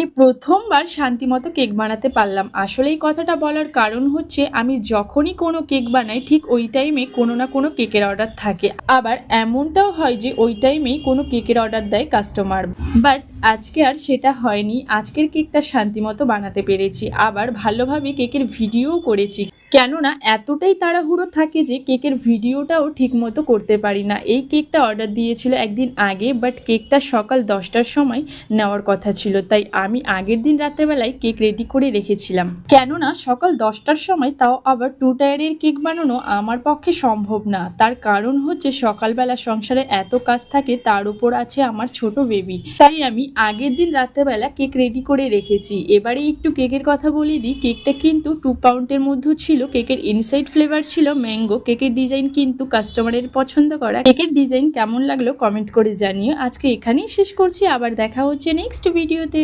এই প্রথমবার শান্তিমতো কেক বানাতে পারলাম। আসলে এই কথাটা বলার কারণ হচ্ছে আমি যখনই কোনো কেক বানাই ঠিক ওই টাইমে কোনো না কোনো কেকের অর্ডার থাকে, আবার এমনটাও হয় যে ওই টাইমেই কোনো কেকের অর্ডার দেয় কাস্টমার। বাট আজকে আর সেটা হয়নি, আজকের কেকটা শান্তিমতো বানাতে পেরেছি, আবার ভালোভাবে কেকের ভিডিও করেছি। কেননা এতটাই তাড়াহুড়ো থাকে যে কেকের ভিডিওটাও ঠিক মতো করতে পারি না। এই কেকটা অর্ডার দিয়েছিল একদিন আগে, বাট কেকটা সকাল 10টার সময় নেওয়ার কথা ছিল, তাই আমি আগের দিন রাতেরবেলায় কেক রেডি করে রেখেছিলাম। কেননা সকাল 10টার সময় তাও আবার 2 টায়ারের কেক বানানো আমার পক্ষে সম্ভব না। তার কারণ হচ্ছে সকালবেলা সংসারে এত কাজ থাকে, তার উপর আছে আমার ছোট বেবি, তাই আমি আগের দিন রাতেরবেলা কেক রেডি করে রেখেছি। এবারে একটু কেকের কথা বলে দিই। কেকটা কিন্তু 2 পাউন্ডের মধ্যে ছিল। কেকের ইনসাইড ফ্লেভার ছিল ম্যাঙ্গো। কেকের ডিজাইন কিন্তু কাস্টমারের পছন্দ করা। কেকের ডিজাইন কেমন লাগলো কমেন্ট করে জানিও। আজকে এখানেই শেষ করছি, আবার দেখা হচ্ছে নেক্সট ভিডিওতে।